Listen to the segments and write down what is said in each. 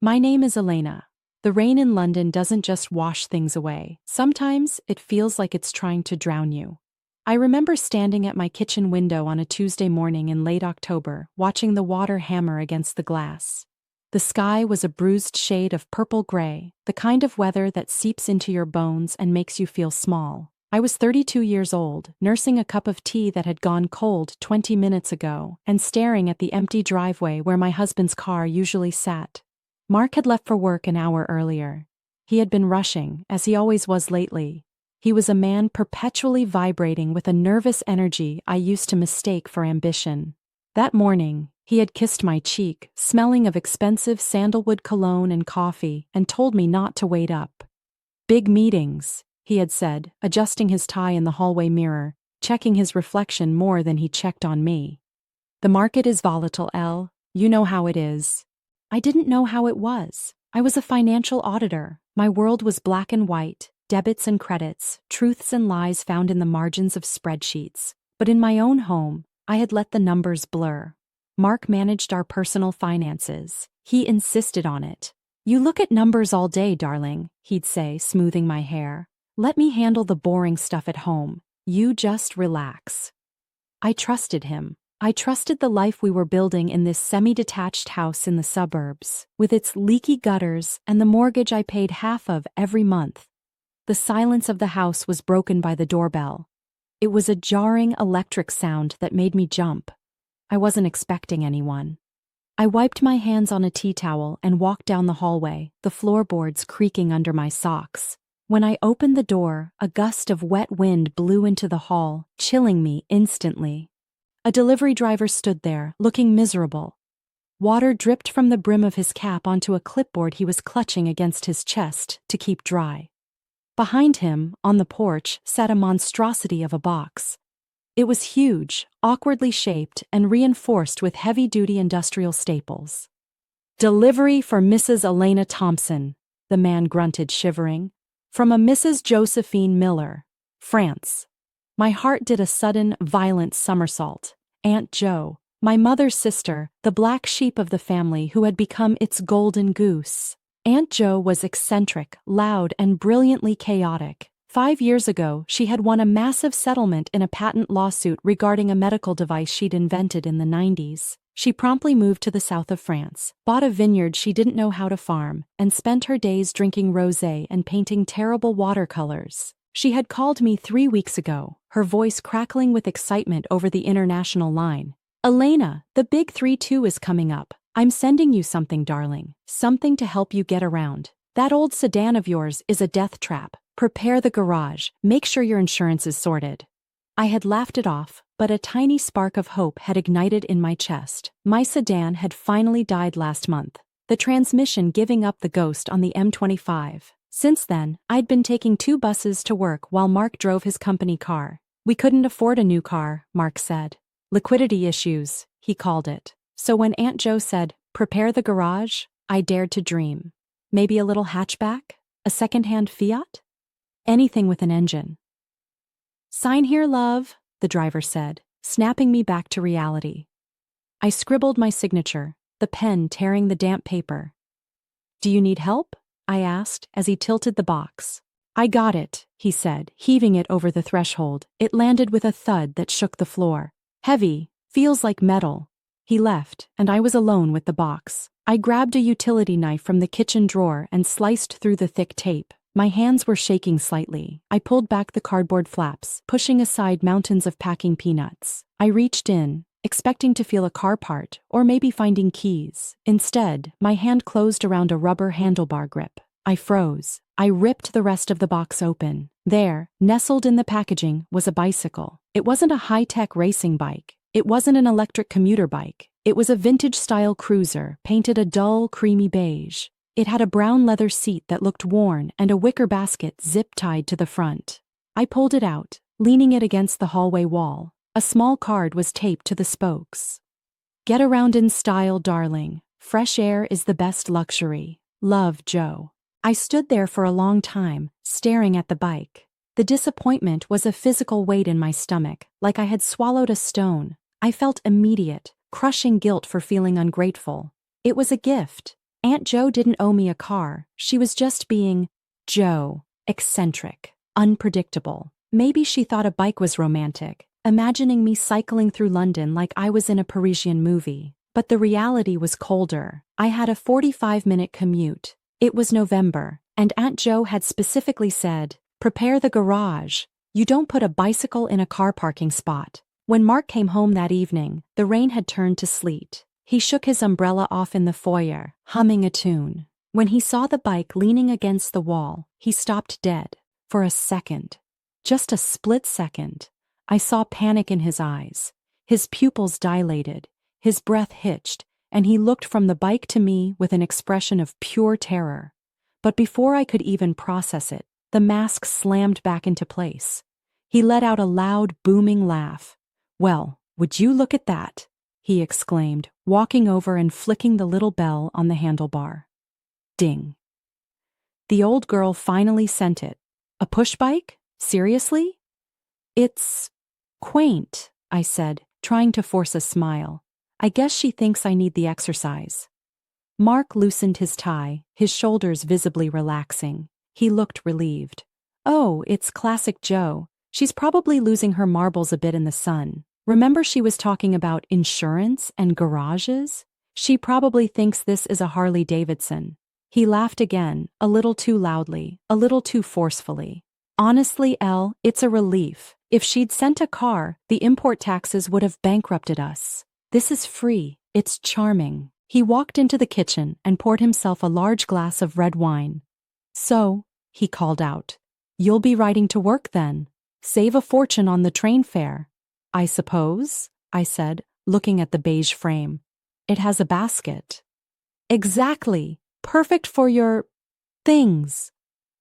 My name is Elena. The rain in London doesn't just wash things away. Sometimes it feels like it's trying to drown you. I remember standing at my kitchen window on a Tuesday morning in late October, watching the water hammer against the glass. The sky was a bruised shade of purple-gray, the kind of weather that seeps into your bones and makes you feel small. I was 32 years old, nursing a cup of tea that had gone cold 20 minutes ago, and staring at the empty driveway where my husband's car usually sat. Mark had left for work an hour earlier. He had been rushing, as he always was lately. He was a man perpetually vibrating with a nervous energy I used to mistake for ambition. That morning, he had kissed my cheek, smelling of expensive sandalwood cologne and coffee, and told me not to wait up. "Big meetings," he had said, adjusting his tie in the hallway mirror, checking his reflection more than he checked on me. "The market is volatile, Elle. You know how it is." I didn't know how it was. I was a financial auditor. My world was black and white, debits and credits, truths and lies found in the margins of spreadsheets. But in my own home, I had let the numbers blur. Mark managed our personal finances. He insisted on it. "You look at numbers all day, darling," he'd say, smoothing my hair. "Let me handle the boring stuff at home. You just relax." I trusted him. I trusted the life we were building in this semi-detached house in the suburbs, with its leaky gutters and the mortgage I paid half of every month. The silence of the house was broken by the doorbell. It was a jarring electric sound that made me jump. I wasn't expecting anyone. I wiped my hands on a tea towel and walked down the hallway, the floorboards creaking under my socks. When I opened the door, a gust of wet wind blew into the hall, chilling me instantly. A delivery driver stood there, looking miserable. Water dripped from the brim of his cap onto a clipboard he was clutching against his chest to keep dry. Behind him, on the porch, sat a monstrosity of a box. It was huge, awkwardly shaped, and reinforced with heavy-duty industrial staples. "Delivery for Mrs. Elena Thompson," the man grunted, shivering. "From a Mrs. Josephine Miller, France." My heart did a sudden, violent somersault. Aunt Jo, my mother's sister, the black sheep of the family who had become its golden goose. Aunt Jo was eccentric, loud, and brilliantly chaotic. 5 years ago, she had won a massive settlement in a patent lawsuit regarding a medical device she'd invented in the 90s. She promptly moved to the south of France, bought a vineyard she didn't know how to farm, and spent her days drinking rosé and painting terrible watercolors. She had called me 3 weeks ago, her voice crackling with excitement over the international line. "Elena, the big 3-2 is coming up. I'm sending you something, darling. Something to help you get around. That old sedan of yours is a death trap. Prepare the garage. Make sure your insurance is sorted." I had laughed it off, but a tiny spark of hope had ignited in my chest. My sedan had finally died last month, the transmission giving up the ghost on the M25. Since then, I'd been taking 2 buses to work while Mark drove his company car. "We couldn't afford a new car," Mark said. "Liquidity issues," he called it. So when Aunt Jo said, "Prepare the garage," I dared to dream. Maybe a little hatchback? A second-hand Fiat? Anything with an engine. "Sign here, love," the driver said, snapping me back to reality. I scribbled my signature, the pen tearing the damp paper. "Do you need help?" I asked as he tilted the box. "I got it," he said, heaving it over the threshold. It landed with a thud that shook the floor. "Heavy, feels like metal." He left, and I was alone with the box. I grabbed a utility knife from the kitchen drawer and sliced through the thick tape. My hands were shaking slightly. I pulled back the cardboard flaps, pushing aside mountains of packing peanuts. I reached in, expecting to feel a car part, or maybe finding keys. Instead, my hand closed around a rubber handlebar grip. I froze. I ripped the rest of the box open. There, nestled in the packaging, was a bicycle. It wasn't a high-tech racing bike. It wasn't an electric commuter bike. It was a vintage-style cruiser, painted a dull, creamy beige. It had a brown leather seat that looked worn and a wicker basket zip-tied to the front. I pulled it out, leaning it against the hallway wall. A small card was taped to the spokes. "Get around in style, darling. Fresh air is the best luxury. Love, Joe." I stood there for a long time, staring at the bike. The disappointment was a physical weight in my stomach, like I had swallowed a stone. I felt immediate, crushing guilt for feeling ungrateful. It was a gift. Aunt Jo didn't owe me a car, she was just being Jo, eccentric, unpredictable. Maybe she thought a bike was romantic, imagining me cycling through London like I was in a Parisian movie. But the reality was colder. I had a 45-minute commute. It was November, and Aunt Jo had specifically said, "Prepare the garage. You don't put a bicycle in a car parking spot." When Mark came home that evening, the rain had turned to sleet. He shook his umbrella off in the foyer, humming a tune. When he saw the bike leaning against the wall, he stopped dead. For a second. Just a split second. I saw panic in his eyes. His pupils dilated, his breath hitched, and he looked from the bike to me with an expression of pure terror. But before I could even process it, the mask slammed back into place. He let out a loud, booming laugh. "Well, would you look at that?" he exclaimed, walking over and flicking the little bell on the handlebar. Ding. The old girl finally sent it. "A push bike? Seriously?" "It's quaint," I said, trying to force a smile. "I guess she thinks I need the exercise." Mark loosened his tie, his shoulders visibly relaxing. He looked relieved. "Oh, it's classic Jo. She's probably losing her marbles a bit in the sun. Remember she was talking about insurance and garages? She probably thinks this is a Harley Davidson." He laughed again, a little too loudly, a little too forcefully. "Honestly, Elle, it's a relief. If she'd sent a car, the import taxes would have bankrupted us. This is free. It's charming." He walked into the kitchen and poured himself a large glass of red wine. "So," he called out, "you'll be riding to work then? Save a fortune on the train fare." "I suppose," I said, looking at the beige frame. "It has a basket." "Exactly. Perfect for your things."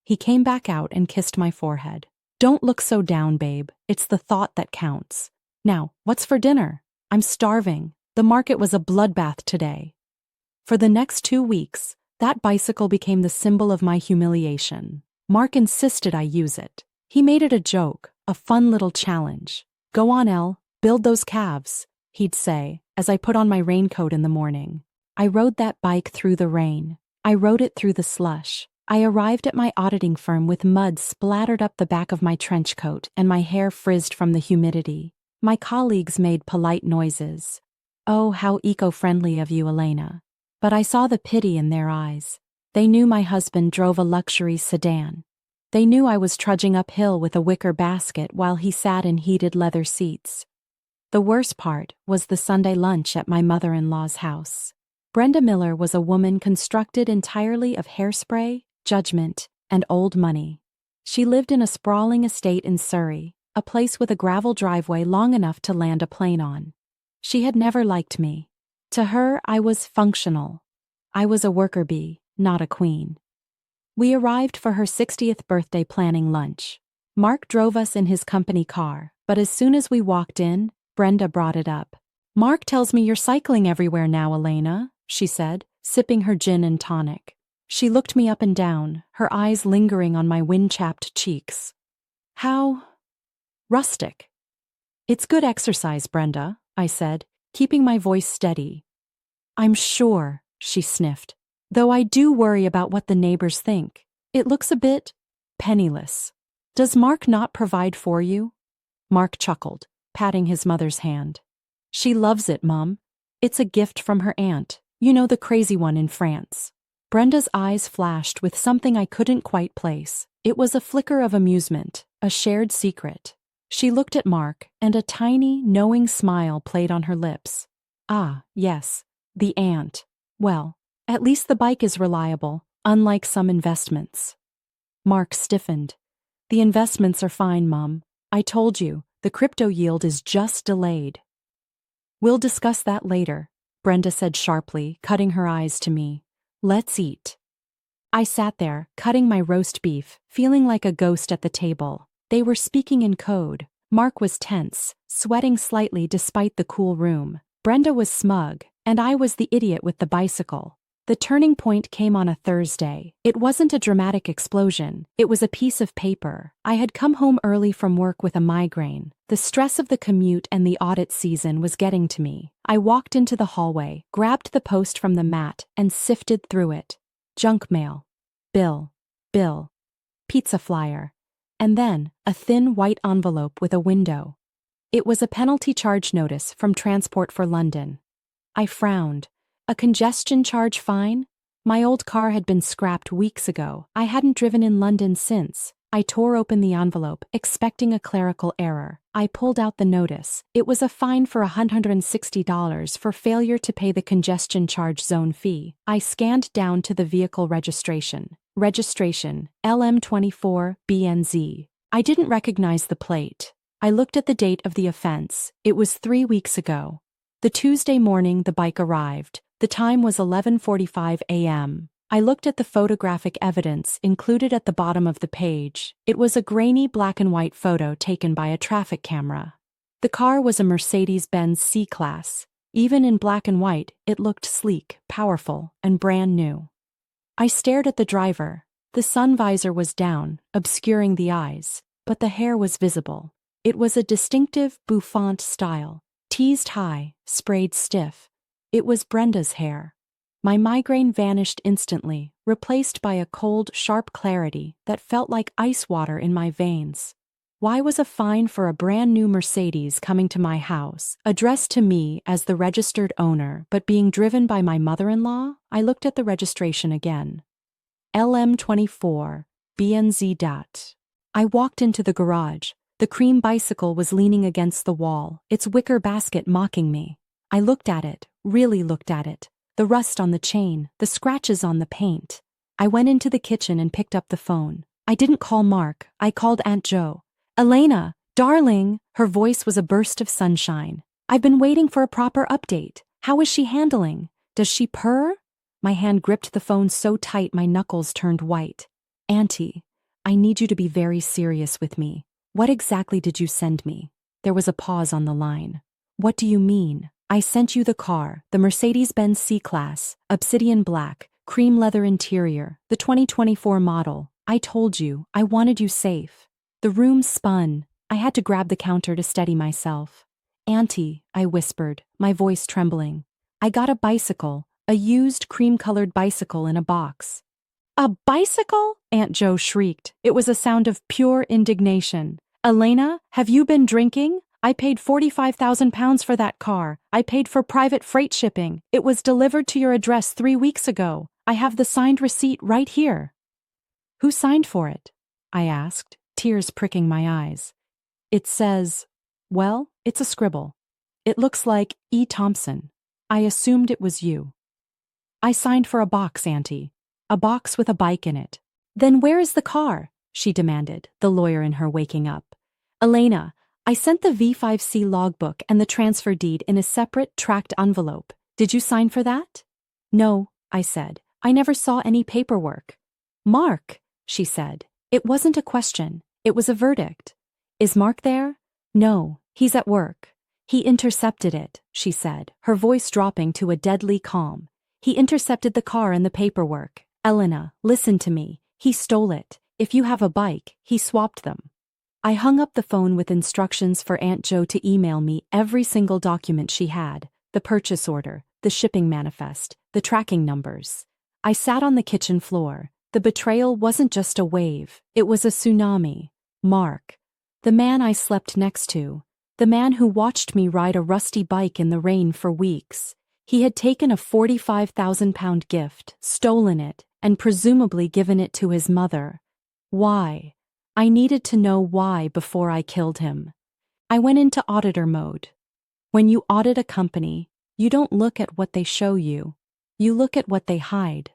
He came back out and kissed my forehead. "Don't look so down, babe. It's the thought that counts. Now, what's for dinner? I'm starving. The market was a bloodbath today." For the next 2 weeks, that bicycle became the symbol of my humiliation. Mark insisted I use it. He made it a joke, a fun little challenge. "Go on, Elle, build those calves," he'd say, as I put on my raincoat in the morning. I rode that bike through the rain. I rode it through the slush. I arrived at my auditing firm with mud splattered up the back of my trench coat and my hair frizzed from the humidity. My colleagues made polite noises. "Oh, how eco-friendly of you, Elena." But I saw the pity in their eyes. They knew my husband drove a luxury sedan. They knew I was trudging uphill with a wicker basket while he sat in heated leather seats. The worst part was the Sunday lunch at my mother-in-law's house. Brenda Miller was a woman constructed entirely of hairspray, judgment, and old money. She lived in a sprawling estate in Surrey, a place with a gravel driveway long enough to land a plane on. She had never liked me. To her, I was functional. I was a worker bee, not a queen. We arrived for her 60th birthday planning lunch. Mark drove us in his company car, but as soon as we walked in, Brenda brought it up. "Mark tells me you're cycling everywhere now, Elena," she said, sipping her gin and tonic. She looked me up and down, her eyes lingering on my wind-chapped cheeks. "How rustic." "It's good exercise, Brenda," I said, keeping my voice steady. "I'm sure," she sniffed, "though I do worry about what the neighbors think. It looks a bit penniless. Does Mark not provide for you?" Mark chuckled, patting his mother's hand. "She loves it, Mum. It's a gift from her aunt, you know, the crazy one in France." Brenda's eyes flashed with something I couldn't quite place. It was a flicker of amusement, a shared secret. She looked at Mark, and a tiny, knowing smile played on her lips. "Ah, yes, the aunt. Well, at least the bike is reliable, unlike some investments." Mark stiffened. "The investments are fine, Mum. I told you, the crypto yield is just delayed." "We'll discuss that later," Brenda said sharply, cutting her eyes to me. "Let's eat." I sat there, cutting my roast beef, feeling like a ghost at the table. They were speaking in code. Mark was tense, sweating slightly despite the cool room. Brenda was smug, and I was the idiot with the bicycle. The turning point came on a Thursday. It wasn't a dramatic explosion. It was a piece of paper. I had come home early from work with a migraine. The stress of the commute and the audit season was getting to me. I walked into the hallway, grabbed the post from the mat, and sifted through it. Junk mail. Bill. Pizza flyer. And then, a thin white envelope with a window. It was a penalty charge notice from Transport for London. I frowned. A congestion charge fine? My old car had been scrapped weeks ago. I hadn't driven in London since. I tore open the envelope, expecting a clerical error. I pulled out the notice. It was a fine for $160 for failure to pay the congestion charge zone fee. I scanned down to the vehicle registration. Registration, LM24, BNZ. I didn't recognize the plate. I looked at the date of the offense. It was 3 weeks ago. The Tuesday morning the bike arrived. The time was 11:45 a.m. I looked at the photographic evidence included at the bottom of the page. It was a grainy black and white photo taken by a traffic camera. The car was a Mercedes-Benz C-Class. Even in black and white, it looked sleek, powerful, and brand new. I stared at the driver. The sun visor was down, obscuring the eyes, but the hair was visible. It was a distinctive bouffant style, teased high, sprayed stiff. It was Brenda's hair. My migraine vanished instantly, replaced by a cold, sharp clarity that felt like ice water in my veins. Why was a fine for a brand new Mercedes coming to my house, addressed to me as the registered owner, but being driven by my mother-in-law? I looked at the registration again. LM24, BNZ. I walked into the garage. The cream bicycle was leaning against the wall, its wicker basket mocking me. I looked at it, really looked at it. The rust on the chain, the scratches on the paint. I went into the kitchen and picked up the phone. I didn't call Mark, I called Aunt Jo. "Elena, darling," her voice was a burst of sunshine. "I've been waiting for a proper update. How is she handling? Does she purr?" My hand gripped the phone so tight my knuckles turned white. "Auntie, I need you to be very serious with me. What exactly did you send me?" There was a pause on the line. "What do you mean?" "I sent you the car, the Mercedes-Benz C-Class, obsidian black, cream leather interior, the 2024 model. I told you, I wanted you safe." The room spun. I had to grab the counter to steady myself. "Auntie," I whispered, my voice trembling. "I got a bicycle, a used cream-colored bicycle in a box." "A bicycle?" Aunt Jo shrieked. It was a sound of pure indignation. "Elena, have you been drinking? I paid £45,000 for that car. I paid for private freight shipping. It was delivered to your address 3 weeks ago. I have the signed receipt right here." "Who signed for it?" I asked, tears pricking my eyes. "It says, well, it's a scribble. It looks like E. Thompson. I assumed it was you." "I signed for a box, Auntie. A box with a bike in it." "Then where is the car?" she demanded, the lawyer in her waking up. "Elena, I sent the V5C logbook and the transfer deed in a separate, tracked envelope. Did you sign for that?" "No," I said. "I never saw any paperwork." "Mark," she said. It wasn't a question. It was a verdict. "Is Mark there?" "No, he's at work." "He intercepted it," she said, her voice dropping to a deadly calm. "He intercepted the car and the paperwork. Elena, listen to me. He stole it. If you have a bike, he swapped them." I hung up the phone with instructions for Aunt Jo to email me every single document she had, the purchase order, the shipping manifest, the tracking numbers. I sat on the kitchen floor. The betrayal wasn't just a wave, it was a tsunami. Mark, the man I slept next to, the man who watched me ride a rusty bike in the rain for weeks. He had taken a £45,000 gift, stolen it, and presumably given it to his mother. Why? I needed to know why before I killed him. I went into auditor mode. When you audit a company, you don't look at what they show you. You look at what they hide.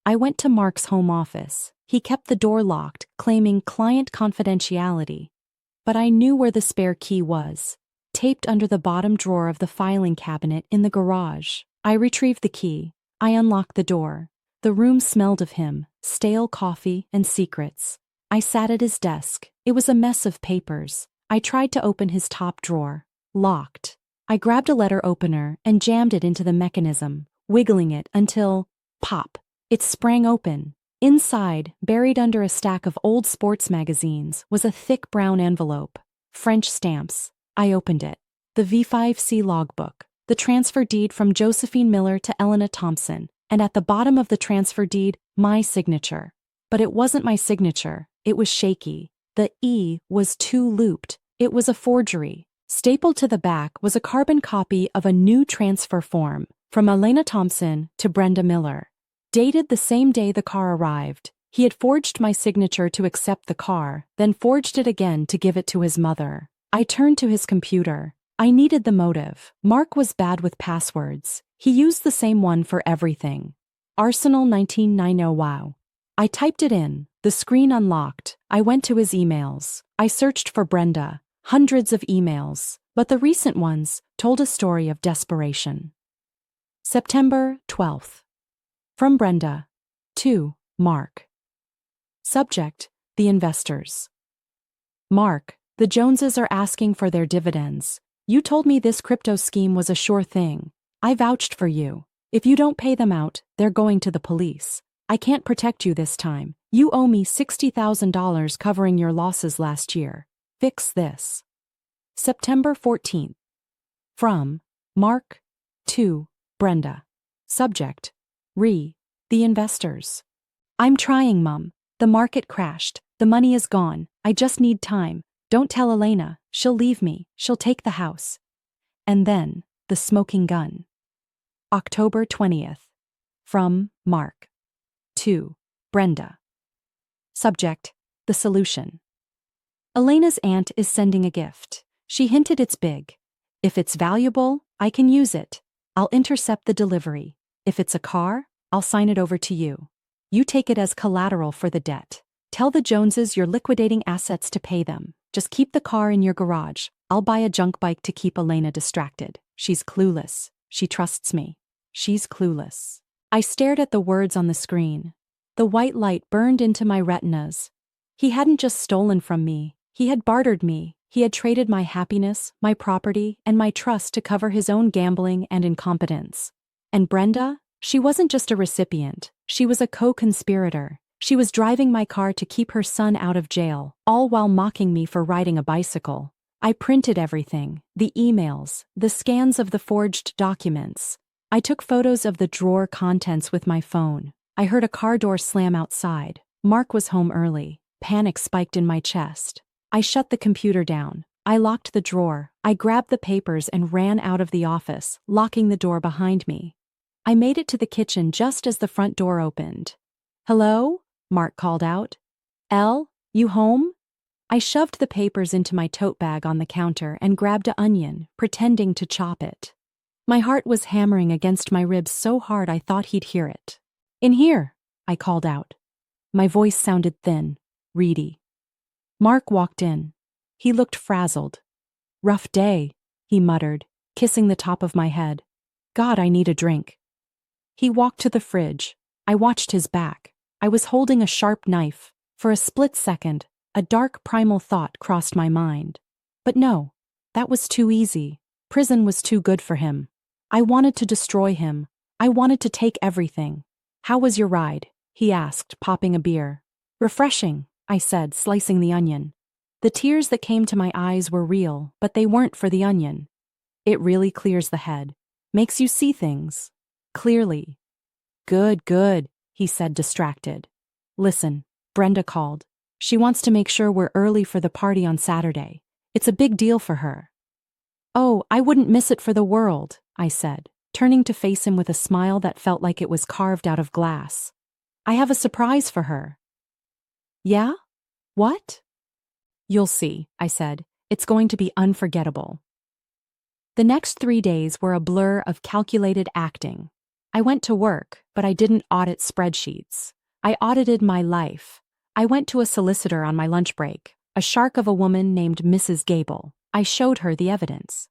I went to Mark's home office. He kept the door locked, claiming client confidentiality. But I knew where the spare key was, taped under the bottom drawer of the filing cabinet in the garage. I retrieved the key. I unlocked the door. The room smelled of him, stale coffee and secrets. I sat at his desk. It was a mess of papers. I tried to open his top drawer. Locked. I grabbed a letter opener and jammed it into the mechanism, wiggling it until Pop. It sprang open. Inside, buried under a stack of old sports magazines, was a thick brown envelope. French stamps. I opened it. The V5C logbook. The transfer deed from Josephine Miller to Elena Thompson, and at the bottom of the transfer deed, my signature. But it wasn't my signature. It was shaky. The E was too looped. It was a forgery. Stapled to the back was a carbon copy of a new transfer form from Elena Thompson to Brenda Miller. Dated the same day the car arrived. He had forged my signature to accept the car, then forged it again to give it to his mother. I turned to his computer. I needed the motive. Mark was bad with passwords. He used the same one for everything. Arsenal 1990 wow. I typed it in. The screen unlocked. I went to his emails. I searched for Brenda. Hundreds of emails, but the recent ones told a story of desperation. September 12th. From Brenda. To Mark. Subject: the investors. Mark, the Joneses are asking for their dividends. You told me this crypto scheme was a sure thing. I vouched for you. If you don't pay them out, they're going to the police. I can't protect you this time. You owe me $60,000 covering your losses last year. Fix this. September 14th. From Mark to Brenda. Subject: the investors. I'm trying, Mum. The market crashed. The money is gone. I just need time. Don't tell Elena. She'll leave me. She'll take the house. And then, the smoking gun. October 20th. From Mark to Brenda. Subject: the solution. Elena's aunt is sending a gift. She hinted it's big. If it's valuable, I can use it. I'll intercept the delivery. If it's a car, I'll sign it over to you. You take it as collateral for the debt. Tell the Joneses you're liquidating assets to pay them. Just keep the car in your garage. I'll buy a junk bike to keep Elena distracted. She's clueless. She trusts me. She's clueless. I stared at the words on the screen. The white light burned into my retinas. He hadn't just stolen from me. He had bartered me. He had traded my happiness, my property, and my trust to cover his own gambling and incompetence. And Brenda? She wasn't just a recipient. She was a co-conspirator. She was driving my car to keep her son out of jail, all while mocking me for riding a bicycle. I printed everything, the emails, the scans of the forged documents. I took photos of the drawer contents with my phone. I heard a car door slam outside. Mark was home early. Panic spiked in my chest. I shut the computer down. I locked the drawer. I grabbed the papers and ran out of the office, locking the door behind me. I made it to the kitchen just as the front door opened. "Hello?" Mark called out. "Elle, you home?" I shoved the papers into my tote bag on the counter and grabbed an onion, pretending to chop it. My heart was hammering against my ribs so hard I thought he'd hear it. "In here," I called out. My voice sounded thin, reedy. Mark walked in. He looked frazzled. "Rough day," he muttered, kissing the top of my head. "God, I need a drink." He walked to the fridge. I watched his back. I was holding a sharp knife. For a split second, a dark primal thought crossed my mind. But no, that was too easy. Prison was too good for him. I wanted to destroy him. I wanted to take everything. "How was your ride?" he asked, popping a beer. "Refreshing," I said, slicing the onion. The tears that came to my eyes were real, but they weren't for the onion. "It really clears the head. Makes you see things clearly." "Good, good," he said, distracted. "Listen, Brenda called. She wants to make sure we're early for the party on Saturday. It's a big deal for her." "Oh, I wouldn't miss it for the world," I said, turning to face him with a smile that felt like it was carved out of glass. "I have a surprise for her." "Yeah? What?" "You'll see," I said. "It's going to be unforgettable." The next 3 days were a blur of calculated acting. I went to work, but I didn't audit spreadsheets. I audited my life. I went to a solicitor on my lunch break, a shark of a woman named Mrs. Gable. I showed her the evidence.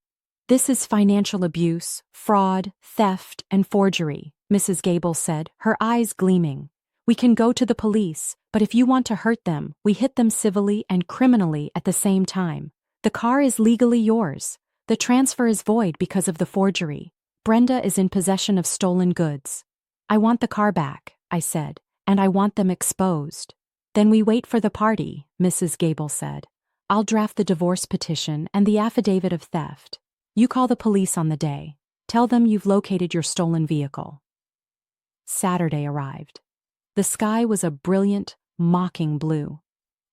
"This is financial abuse, fraud, theft, and forgery," Mrs. Gable said, her eyes gleaming. "We can go to the police, but if you want to hurt them, we hit them civilly and criminally at the same time. The car is legally yours. The transfer is void because of the forgery. Brenda is in possession of stolen goods." I want the car back, I said, and I want them exposed. Then we wait for the party, Mrs. Gable said. I'll draft the divorce petition and the affidavit of theft. You call the police on the day. Tell them you've located your stolen vehicle. Saturday arrived. The sky was a brilliant, mocking blue.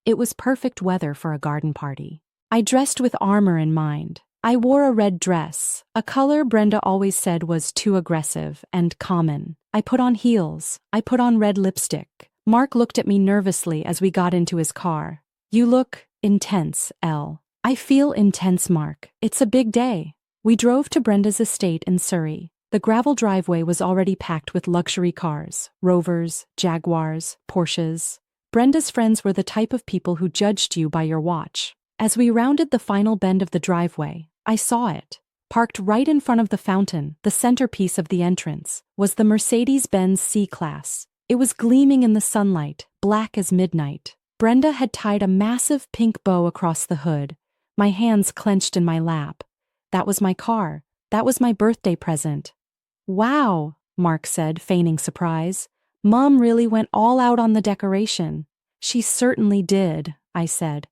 It was perfect weather for a garden party. I dressed with armor in mind. I wore a red dress, a color Brenda always said was too aggressive and common. I put on heels. I put on red lipstick. Mark looked at me nervously as we got into his car. You look intense, Elle. I feel intense, Mark. It's a big day. We drove to Brenda's estate in Surrey. The gravel driveway was already packed with luxury cars, Rovers, Jaguars, Porsches. Brenda's friends were the type of people who judged you by your watch. As we rounded the final bend of the driveway, I saw it. Parked right in front of the fountain, the centerpiece of the entrance, was the Mercedes-Benz C-Class. It was gleaming in the sunlight, black as midnight. Brenda had tied a massive pink bow across the hood. My hands clenched in my lap. That was my car. That was my birthday present. Wow, Mark said, feigning surprise. Mom really went all out on the decoration. She certainly did, I said.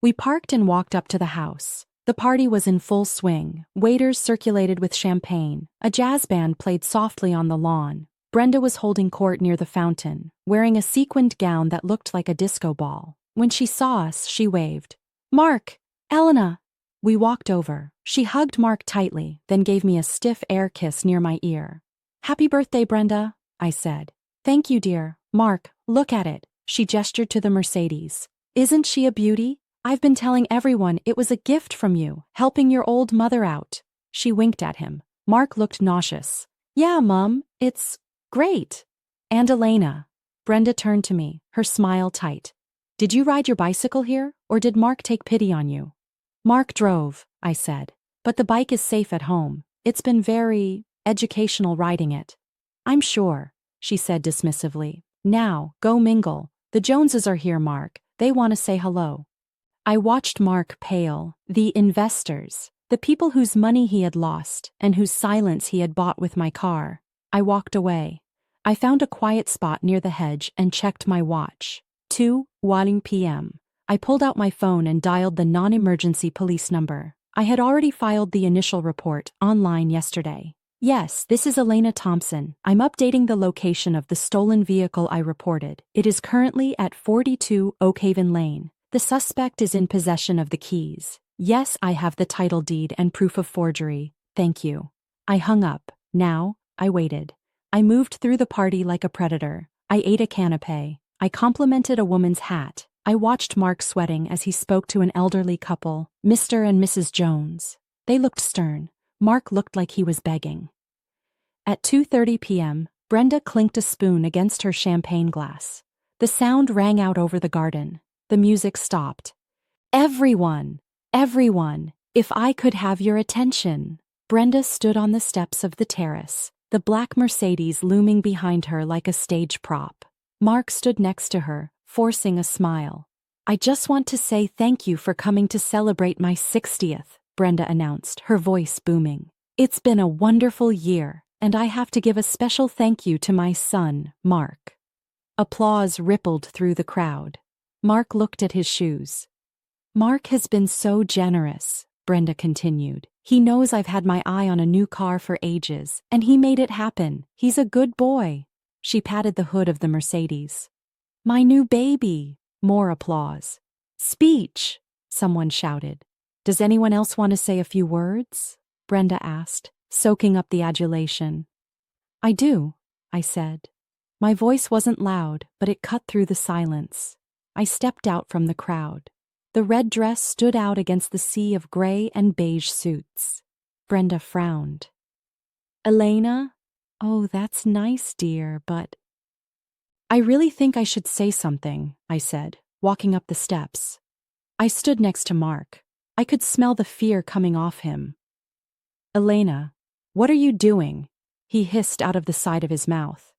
We parked and walked up to the house. The party was in full swing. Waiters circulated with champagne. A jazz band played softly on the lawn. Brenda was holding court near the fountain, wearing a sequined gown that looked like a disco ball. When she saw us, she waved. Mark! Elena! We walked over. She hugged Mark tightly, then gave me a stiff air kiss near my ear. Happy birthday, Brenda, I said. Thank you, dear. Mark, look at it. She gestured to the Mercedes. Isn't she a beauty? I've been telling everyone it was a gift from you, helping your old mother out. She winked at him. Mark looked nauseous. Yeah, Mum, it's great. And Elena. Brenda turned to me, her smile tight. Did you ride your bicycle here, or did Mark take pity on you? Mark drove, I said. But the bike is safe at home. It's been very educational riding it. I'm sure, she said dismissively. Now, go mingle. The Joneses are here, Mark. They want to say hello. I watched Mark pale. The investors. The people whose money he had lost and whose silence he had bought with my car. I walked away. I found a quiet spot near the hedge and checked my watch. 2:01 p.m. I pulled out my phone and dialed the non-emergency police number. I had already filed the initial report online yesterday. Yes, this is Elena Thompson. I'm updating the location of the stolen vehicle I reported. It is currently at 42 Oakhaven Lane. The suspect is in possession of the keys. Yes, I have the title deed and proof of forgery. Thank you. I hung up. Now, I waited. I moved through the party like a predator. I ate a canapé. I complimented a woman's hat. I watched Mark sweating as he spoke to an elderly couple, Mr. and Mrs. Jones. They looked stern. Mark looked like he was begging. At 2:30 p.m., Brenda clinked a spoon against her champagne glass. The sound rang out over the garden. The music stopped. Everyone, if I could have your attention. Brenda stood on the steps of the terrace, the black Mercedes looming behind her like a stage prop. Mark stood next to her, forcing a smile. I just want to say thank you for coming to celebrate my 60th, Brenda announced, her voice booming. It's been a wonderful year, and I have to give a special thank you to my son, Mark. Applause rippled through the crowd. Mark looked at his shoes. Mark has been so generous, Brenda continued. He knows I've had my eye on a new car for ages, and he made it happen. He's a good boy. She patted the hood of the Mercedes. My new baby. More applause. Speech, someone shouted. Does anyone else want to say a few words? Brenda asked, soaking up the adulation. I do, I said. My voice wasn't loud, but it cut through the silence. I stepped out from the crowd. The red dress stood out against the sea of gray and beige suits. Brenda frowned. Elena? Oh, that's nice, dear, but... I really think I should say something, I said, walking up the steps. I stood next to Mark. I could smell the fear coming off him. Elena, what are you doing? He hissed out of the side of his mouth.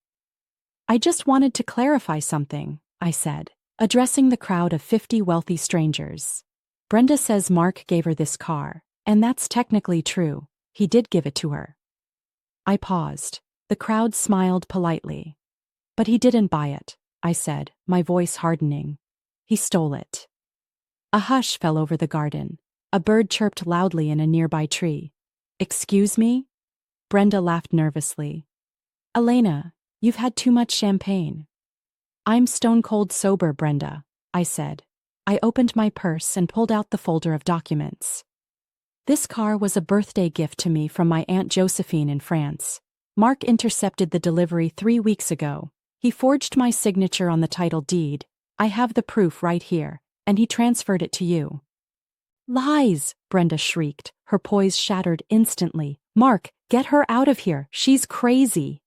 I just wanted to clarify something, I said, addressing the crowd of 50 wealthy strangers. Brenda says Mark gave her this car, and that's technically true. He did give it to her. I paused. The crowd smiled politely. But he didn't buy it, I said, my voice hardening. He stole it. A hush fell over the garden. A bird chirped loudly in a nearby tree. Excuse me? Brenda laughed nervously. Elena, you've had too much champagne. I'm stone cold sober, Brenda, I said. I opened my purse and pulled out the folder of documents. This car was a birthday gift to me from my Aunt Josephine in France. Mark intercepted the delivery 3 weeks ago. He forged my signature on the title deed. I have the proof right here, and he transferred it to you. Lies, Brenda shrieked, her poise shattered instantly. Mark, get her out of here. She's crazy.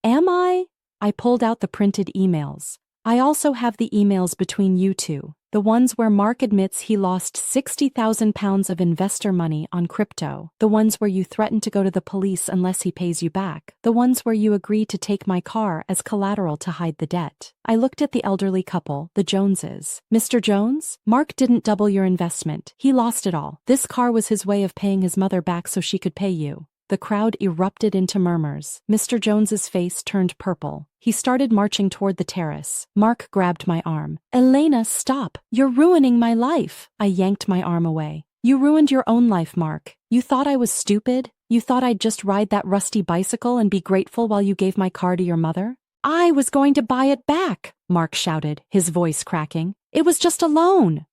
Am I? I pulled out the printed emails. I also have the emails between you two, the ones where Mark admits he lost £60,000 of investor money on crypto, the ones where you threaten to go to the police unless he pays you back, the ones where you agree to take my car as collateral to hide the debt. I looked at the elderly couple, the Joneses. Mr. Jones, Mark didn't double your investment. He lost it all. This car was his way of paying his mother back so she could pay you. The crowd erupted into murmurs. Mr. Jones's face turned purple. He started marching toward the terrace. Mark grabbed my arm. Elena, stop. You're ruining my life. I yanked my arm away. You ruined your own life, Mark. You thought I was stupid? You thought I'd just ride that rusty bicycle and be grateful while you gave my car to your mother? I was going to buy it back, Mark shouted, his voice cracking. It was just a loan.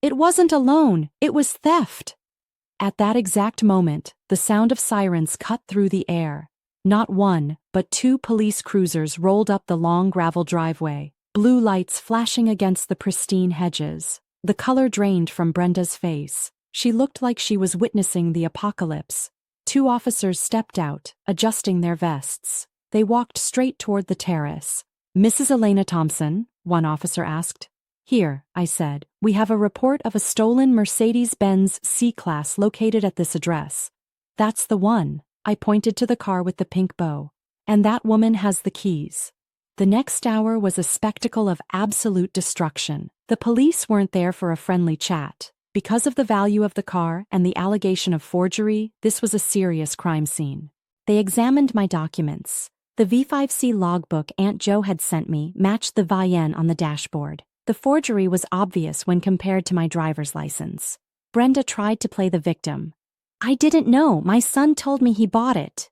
It wasn't a loan. It was theft. At that exact moment, the sound of sirens cut through the air. Not one, but 2 police cruisers rolled up the long gravel driveway, blue lights flashing against the pristine hedges. The color drained from Brenda's face. She looked like she was witnessing the apocalypse. 2 officers stepped out, adjusting their vests. They walked straight toward the terrace. Mrs. Elena Thompson, one officer asked. Here, I said, we have a report of a stolen Mercedes-Benz C-Class located at this address. That's the one. I pointed to the car with the pink bow. And that woman has the keys. The next hour was a spectacle of absolute destruction. The police weren't there for a friendly chat. Because of the value of the car and the allegation of forgery, this was a serious crime scene. They examined my documents. The V5C logbook Aunt Jo had sent me matched the VIN on the dashboard. The forgery was obvious when compared to my driver's license. Brenda tried to play the victim. I didn't know. My son told me he bought it.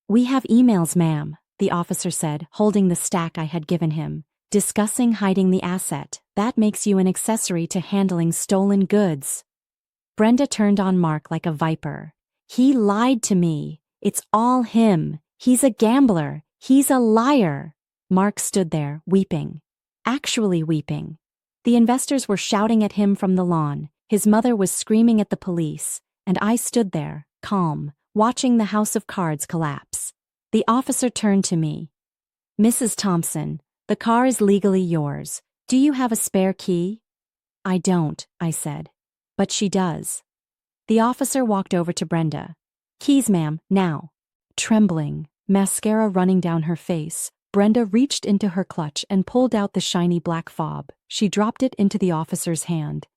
We have emails, ma'am, the officer said, holding the stack I had given him. Discussing hiding the asset. That makes you an accessory to handling stolen goods. Brenda turned on Mark like a viper. He lied to me. It's all him. He's a gambler. He's a liar. Mark stood there, weeping. Actually weeping. The investors were shouting at him from the lawn. His mother was screaming at the police, and I stood there, calm, watching the house of cards collapse. The officer turned to me. Mrs. Thompson, the car is legally yours. Do you have a spare key? I don't, I said. But she does. The officer walked over to Brenda. Keys, ma'am, now. Trembling, mascara running down her face, Brenda reached into her clutch and pulled out the shiny black fob. She dropped it into the officer's hand.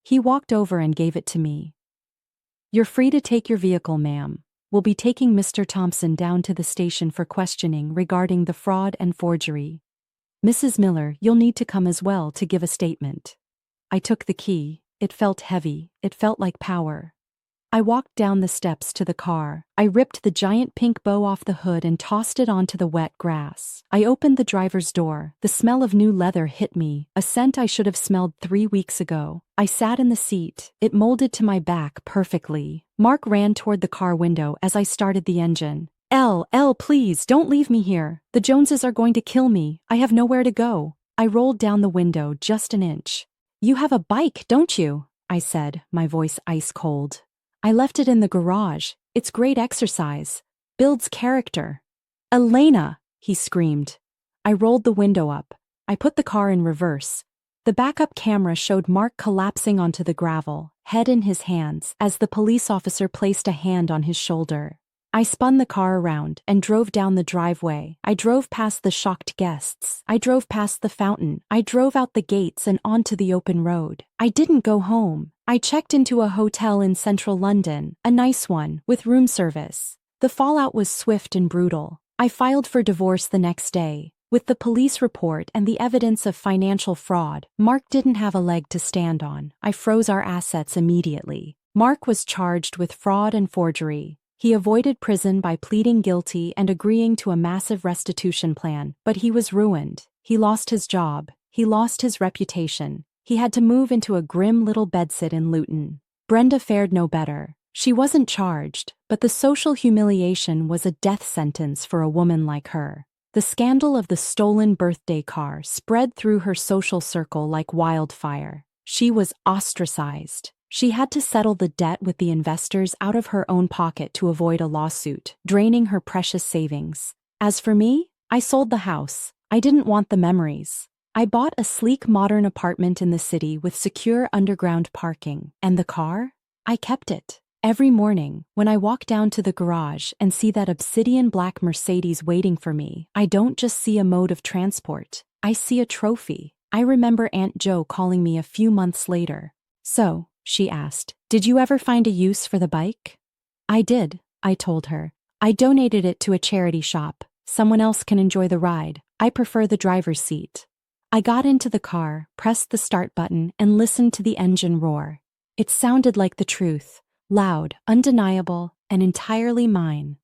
He walked over and gave it to me. You're free to take your vehicle, ma'am. We'll be taking Mr. Thompson down to the station for questioning regarding the fraud and forgery. Mrs. Miller, you'll need to come as well to give a statement. I took the key. It felt heavy. It felt like power. I walked down the steps to the car. I ripped the giant pink bow off the hood and tossed it onto the wet grass. I opened the driver's door. The smell of new leather hit me, a scent I should have smelled 3 weeks ago. I sat in the seat. It molded to my back perfectly. Mark ran toward the car window as I started the engine. Elle, please, don't leave me here. The Joneses are going to kill me. I have nowhere to go. I rolled down the window just an inch. You have a bike, don't you? I said, my voice ice cold. I left it in the garage. It's great exercise. Builds character. Elena, he screamed. I rolled the window up. I put the car in reverse. The backup camera showed Mark collapsing onto the gravel, head in his hands, as the police officer placed a hand on his shoulder. I spun the car around and drove down the driveway. I drove past the shocked guests. I drove past the fountain. I drove out the gates and onto the open road. I didn't go home. I checked into a hotel in central London, a nice one, with room service. The fallout was swift and brutal. I filed for divorce the next day. With the police report and the evidence of financial fraud, Mark didn't have a leg to stand on. I froze our assets immediately. Mark was charged with fraud and forgery. He avoided prison by pleading guilty and agreeing to a massive restitution plan, but he was ruined. He lost his job. He lost his reputation. He had to move into a grim little bedsit in Luton. Brenda fared no better. She wasn't charged, but the social humiliation was a death sentence for a woman like her. The scandal of the stolen birthday car spread through her social circle like wildfire. She was ostracized. She had to settle the debt with the investors out of her own pocket to avoid a lawsuit, draining her precious savings. As for me, I sold the house. I didn't want the memories. I bought a sleek modern apartment in the city with secure underground parking. And the car? I kept it. Every morning, when I walk down to the garage and see that obsidian black Mercedes waiting for me, I don't just see a mode of transport. I see a trophy. I remember Aunt Jo calling me a few months later. "So," she asked, "did you ever find a use for the bike?" "I did," I told her. "I donated it to a charity shop. Someone else can enjoy the ride. I prefer the driver's seat." I got into the car, pressed the start button, and listened to the engine roar. It sounded like the truth. Loud, undeniable, and entirely mine.